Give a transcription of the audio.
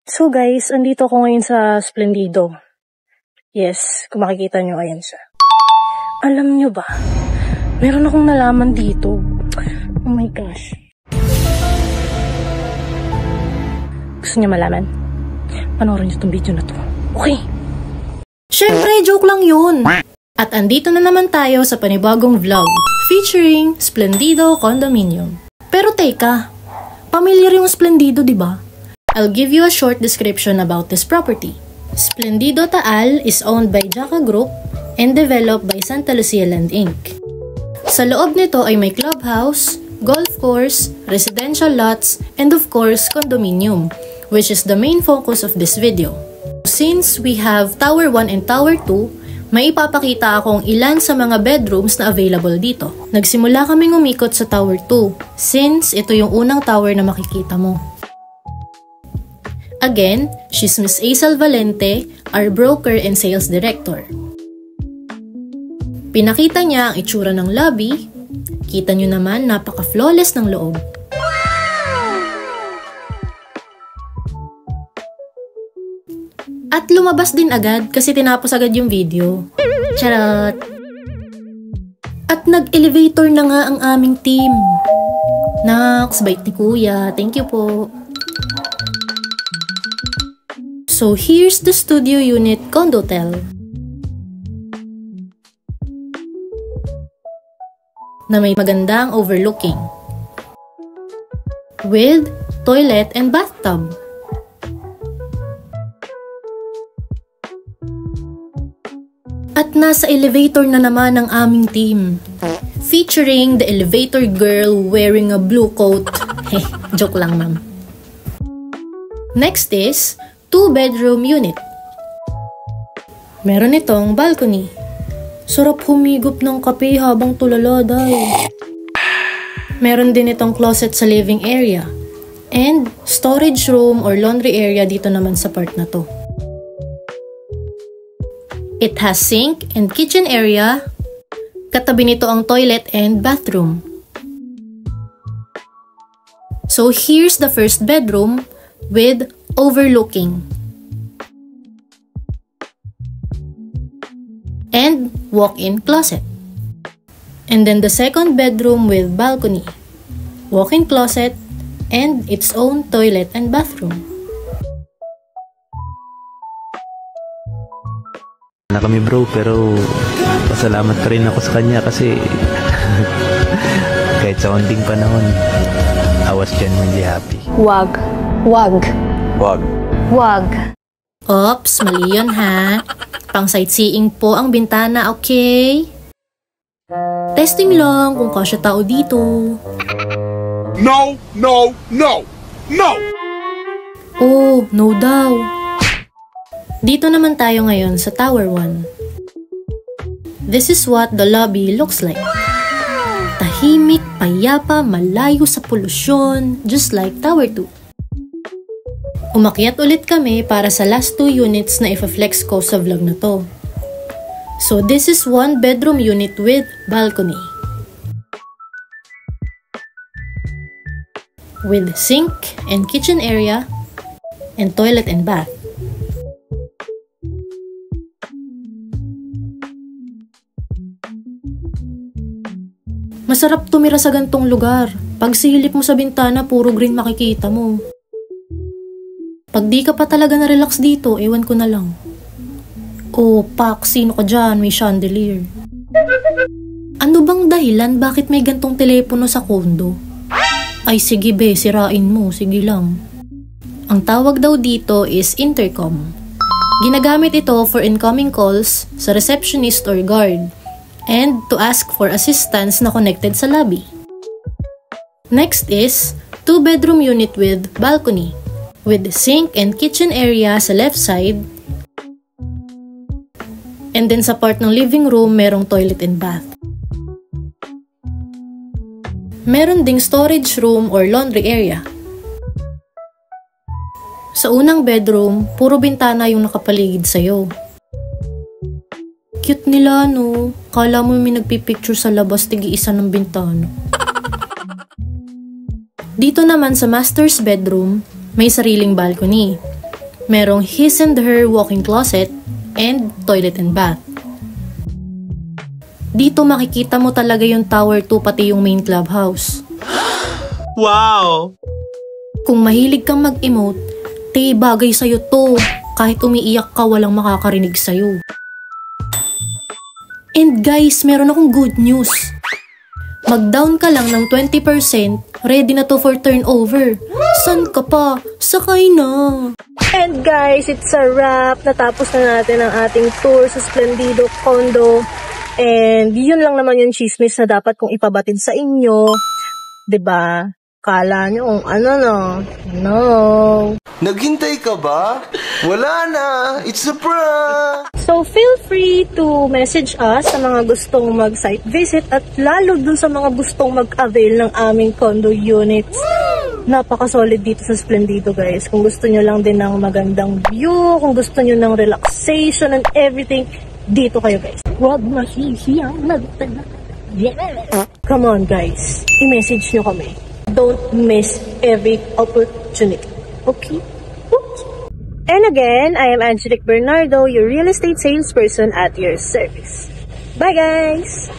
So guys, andito ako ngayon sa Splendido. Yes, kung makikita nyo, ayan siya. Alam nyo ba, meron akong nalaman dito. Oh my gosh. Gusto nyo malaman? Panoorin nyo itong video na to. Okay. Syempre, joke lang yun. At andito na naman tayo sa panibagong vlog featuring Splendido Condominium. Pero teka, pamilyar yung Splendido, di ba? I'll give you a short description about this property. Splendido Taal is owned by Jaka Group and developed by Santa Lucia Land Inc. Sa loob nito ay may clubhouse, golf course, residential lots, and of course, condominium, which is the main focus of this video. Since we have Tower 1 and Tower 2, may ipapakita akong ilan sa mga bedrooms na available dito. Nagsimula kaming umikot sa Tower 2, since ito yung unang tower na makikita mo. Again, she's Miss Aisel Valente, our broker and sales director. Pinakita niya ang itsura ng lobby. Kita nyo naman, napaka-flawless ng loob. At lumabas din agad kasi tinapos agad yung video. Charot! At nag-elevator na nga ang aming team. Naks, bait ni Kuya. Thank you po. So here's the studio unit condotel. Na may magandang overlooking. With toilet and bathtub. At nasa elevator na naman ang aming team. Featuring the elevator girl wearing a blue coat. Heh, joke lang ma'am. Next is 2-bedroom unit. Meron itong balcony. Sarap humigop ng kape habang tulala dahil. Meron din itong closet sa living area. And storage room or laundry area dito naman sa part na to. It has sink and kitchen area. Katabi nito ang toilet and bathroom. So here's the first bedroom with overlooking. And walk-in closet. And then the second bedroom with balcony, walk-in closet, and its own toilet and bathroom. Na kami bro, pero pasalamat pa rin ako sa kanya kasi kahit sa konting panahon, I was genuinely happy. Wag. Ops, mali yun ha. Pang sightseeing po ang bintana, okay? Testing lang kung kasya tao dito. No! Oh, no daw. Dito naman tayo ngayon sa Tower 1. This is what the lobby looks like. Tahimik, payapa, malayo sa polusyon, just like Tower 2. Umakyat ulit kami para sa last 2 units na ifa-flex ko sa vlog na to. So this is 1-bedroom unit with balcony. With sink and kitchen area and toilet and bath. Masarap tumira sa gantong lugar. Pag silip mo sa bintana, puro green makikita mo. Pag di ka pa talaga na-relax dito, ewan ko na lang. Oh, pak, sino ka dyan? May chandelier. Ano bang dahilan bakit may gantong telepono sa kondo? Ay sige be, sirain mo, sige lang. Ang tawag daw dito is intercom. Ginagamit ito for incoming calls sa receptionist or guard and to ask for assistance na connected sa lobby. Next is 2-bedroom unit with balcony. With sink and kitchen area sa left side. And then sa part ng living room, merong toilet and bath. Meron ding storage room or laundry area. Sa unang bedroom, puro bintana yung nakapaligid sa'yo. Cute nila, no? Kala mo may nagpipicture sa labas, tigi-isa ng bintana. Dito naman sa master's bedroom, may sariling balcony. Merong his and her walk-in closet and toilet and bath. Dito makikita mo talaga yung Tower 2 pati yung main clubhouse. Wow! Kung mahilig kang mag-emote, bagay sa'yo to. Kahit umiiyak ka, walang makakarinig sa'yo. And guys, meron akong good news. Mag-down ka lang ng 20%, ready na to for turnover. San ka pa? Sakay na! And guys, it's a wrap. Natapos na natin ang ating tour sa Splendido Condo. And yun lang naman yung chismis na dapat kong ipabatid sa inyo. 'Di ba? Kala nyo kung ano no? No. Naghintay ka ba? Wala na. It's a prank. So feel free to message us sa mga gustong mag-site visit at lalo dun sa mga gustong mag-avail ng aming condo units. Napaka-solid dito sa Splendido guys. Kung gusto nyo lang din ng magandang view, kung gusto nyo ng relaxation and everything, dito kayo guys. Wag masisiyang magtala. Yeah. Come on guys, i-message nyo kami. Don't miss every opportunity. Okay? Oops. And again, I am Angelique Bernardo, your real estate salesperson at your service. Bye guys!